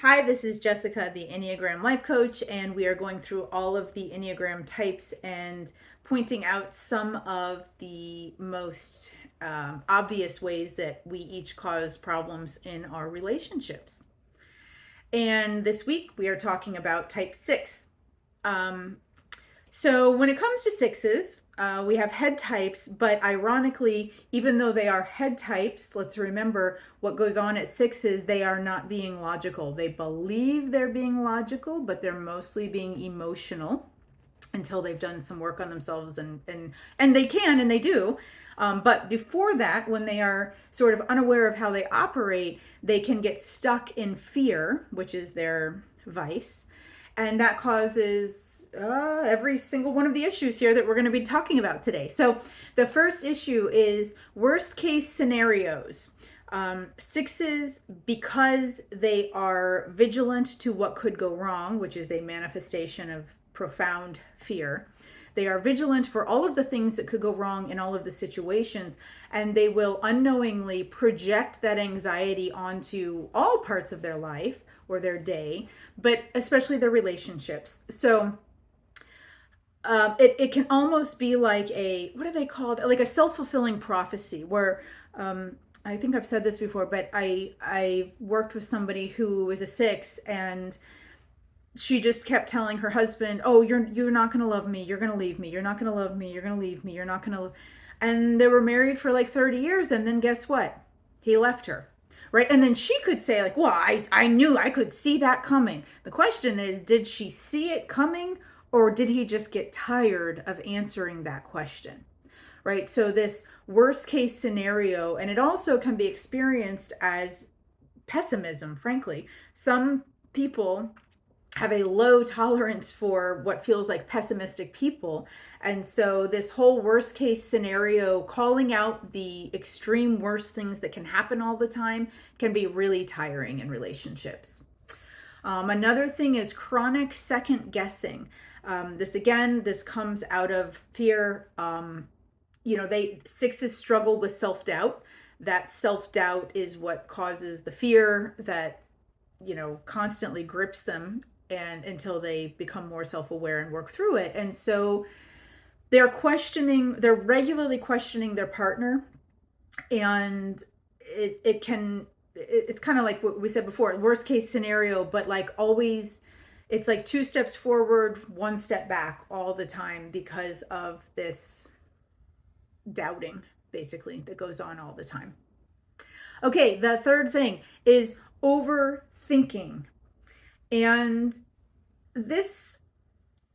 Hi, this is Jessica, the Enneagram Life Coach, and we are going through all of the Enneagram types and pointing out some of the most obvious ways that we each cause problems in our relationships. And this week we are talking about type 6. Um, so when it comes to sixes, we have head types, but ironically, even though they are head types, let's remember what goes on at sixes, they are not being logical. They believe they're being logical, but they're mostly being emotional until they've done some work on themselves and they can and they do. But before that, when they are sort of unaware of how they operate, they can get stuck in fear, which is their vice, and that causes every single one of the issues here that we're going to be talking about today. So the first issue is worst case scenarios. Sixes, because they are vigilant to what could go wrong, which is a manifestation of profound fear. They are vigilant for all of the things that could go wrong in all of the situations, and they will unknowingly project that anxiety onto all parts of their life or their day, but especially their relationships. So it can almost be like what are they called? Like a self-fulfilling prophecy where I think I've said this before, but I worked with somebody who was a 6, and she just kept telling her husband, "Oh, you're not going to love me. You're going to leave me. You're not going to love me. You're going to leave me. You're not going to." And they were married for like 30 years, and then guess what? He left her. Right? And then she could say like, "Well, I knew, I could see that coming." The question is, did she see it coming, or did he just get tired of answering that question? Right? So this worst case scenario, and it also can be experienced as pessimism, frankly. Some people have a low tolerance for what feels like pessimistic people. And so this whole worst case scenario, calling out the extreme worst things that can happen all the time, can be really tiring in relationships. Another thing is chronic second guessing. This comes out of fear. Sixes struggle with self-doubt. That self-doubt is what causes the fear that constantly grips them, and until they become more self-aware and work through it. And so they're regularly questioning their partner, and it's kind of like what we said before, worst case scenario, but like always it's like 2 steps forward, 1 step back all the time because of this doubting basically that goes on all the time. Okay, the third thing is overthinking. And this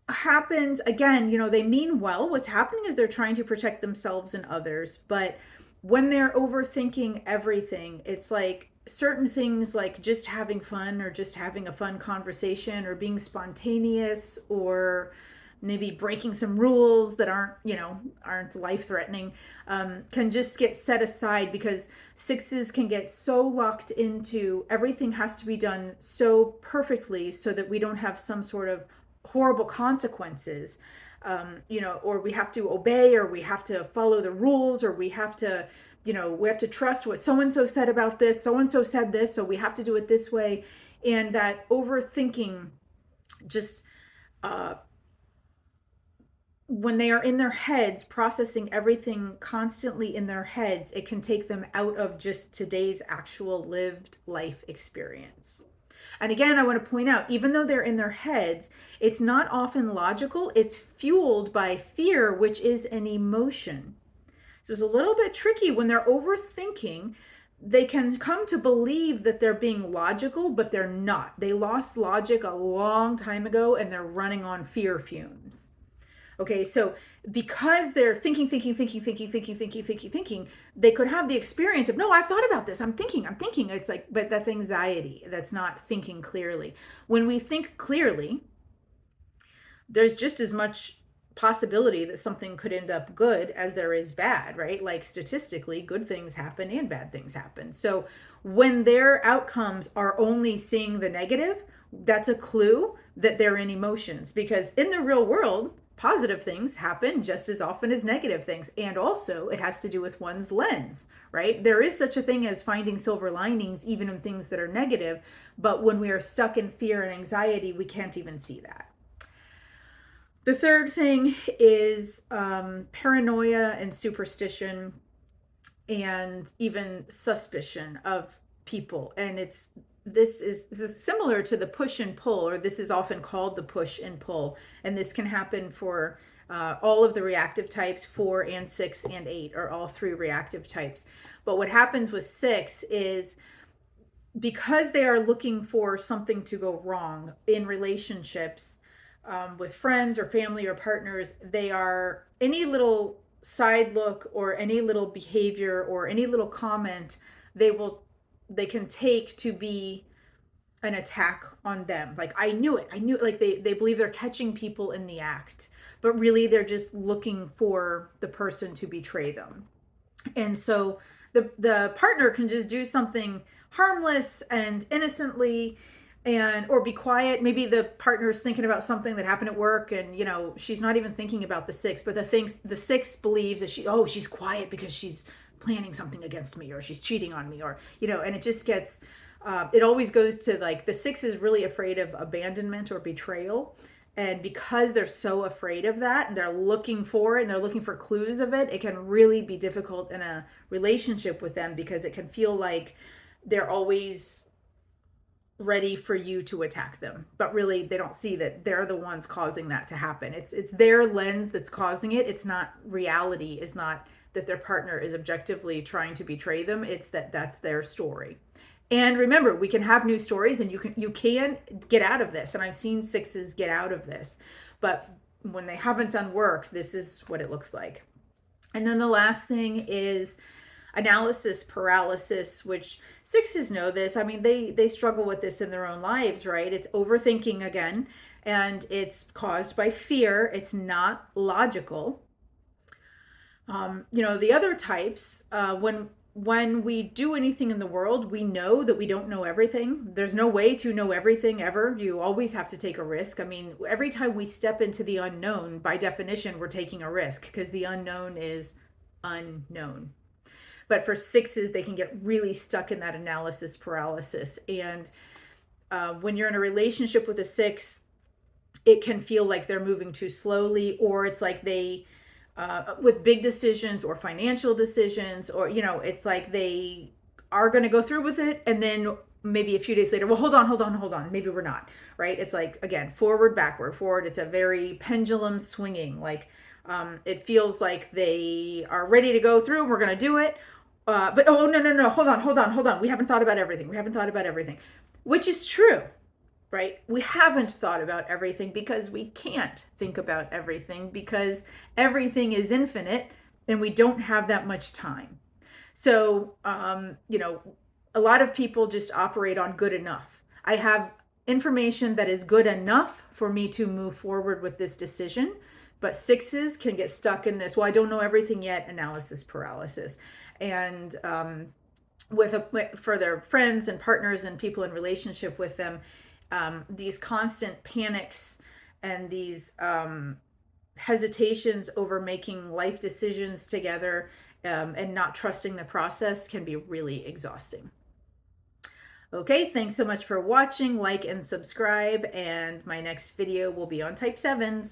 happens again, they mean well. What's happening is they're trying to protect themselves and others, but when they're overthinking everything, it's like certain things like just having fun or just having a fun conversation or being spontaneous or maybe breaking some rules that aren't life threatening, can just get set aside because sixes can get so locked into everything has to be done so perfectly so that we don't have some sort of horrible consequences, or we have to obey, or we have to follow the rules, or we have to trust what so and so said about this, so and so said this, so we have to do it this way. And that overthinking just when they are in their heads, processing everything constantly in their heads, it can take them out of just today's actual lived life experience. And again, I want to point out, even though they're in their heads, it's not often logical. It's fueled by fear, which is an emotion. So it's a little bit tricky when they're overthinking. They can come to believe that they're being logical, but they're not. They lost logic a long time ago, and they're running on fear fumes. Okay, so because they're thinking, they could have the experience of, no, I've thought about this. I'm thinking. It's like, but that's anxiety. That's not thinking clearly. When we think clearly, there's just as much possibility that something could end up good as there is bad, right? Like statistically, good things happen and bad things happen. So when their outcomes are only seeing the negative, that's a clue that they're in emotions, because in the real world, positive things happen just as often as negative things. And also, it has to do with one's lens, right? There is such a thing as finding silver linings, even in things that are negative. But when we are stuck in fear and anxiety, we can't even see that. The third thing is paranoia and superstition and even suspicion of people. And this is similar to the push and pull, or this is often called the push and pull. And this can happen for all of the reactive types. 4 and 6 and 8 are all 3 reactive types. But what happens with 6 is, because they are looking for something to go wrong in relationships, with friends or family or partners, they are, any little side look or any little behavior or any little comment, they can take to be an attack on them. Like, I knew it, like they believe they're catching people in the act, but really they're just looking for the person to betray them. And so the partner can just do something harmless and innocently, and or be quiet. Maybe the partner's thinking about something that happened at work, and she's not even thinking about the 6, but the 6 believes that she's quiet because she's planning something against me, or she's cheating on me, or and it just gets it always goes to, like, the 6 is really afraid of abandonment or betrayal. And because they're so afraid of that, and they're looking for it, and they're looking for clues of it, it can really be difficult in a relationship with them, because it can feel like they're always ready for you to attack them. But really, they don't see that they're the ones causing that to happen. It's their lens that's causing it. It's not reality. It's not that their partner is objectively trying to betray them. It's that that's their story. And remember, we can have new stories, and you can get out of this. And I've seen 6s get out of this. But when they haven't done work, this is what it looks like. And then the last thing is analysis paralysis, which 6s know this. I mean, they struggle with this in their own lives, right? It's overthinking again, and it's caused by fear. It's not logical. The other types, when we do anything in the world, we know that we don't know everything. There's no way to know everything ever. You always have to take a risk. I mean, every time we step into the unknown, by definition, we're taking a risk, because the unknown is unknown. But for 6s, they can get really stuck in that analysis paralysis. And when you're in a relationship with a 6, it can feel like they're moving too slowly, or it's like they with big decisions or financial decisions, or it's like they are going to go through with it, and then maybe a few days later, well, hold on, maybe we're not, right? It's like, again, forward, backward, forward. It's a very pendulum swinging. Like, it feels like they are ready to go through, and we're going to do it, but oh, no, hold on, we haven't thought about everything, which is true. Right? We haven't thought about everything, because we can't think about everything, because everything is infinite and we don't have that much time. So, a lot of people just operate on good enough. I have information that is good enough for me to move forward with this decision. But 6s can get stuck in this, well, I don't know everything yet, analysis paralysis. And for their friends and partners and people in relationship with them, these constant panics and these hesitations over making life decisions together, and not trusting the process, can be really exhausting. Okay, thanks so much for watching. Like and subscribe, and my next video will be on type 7s.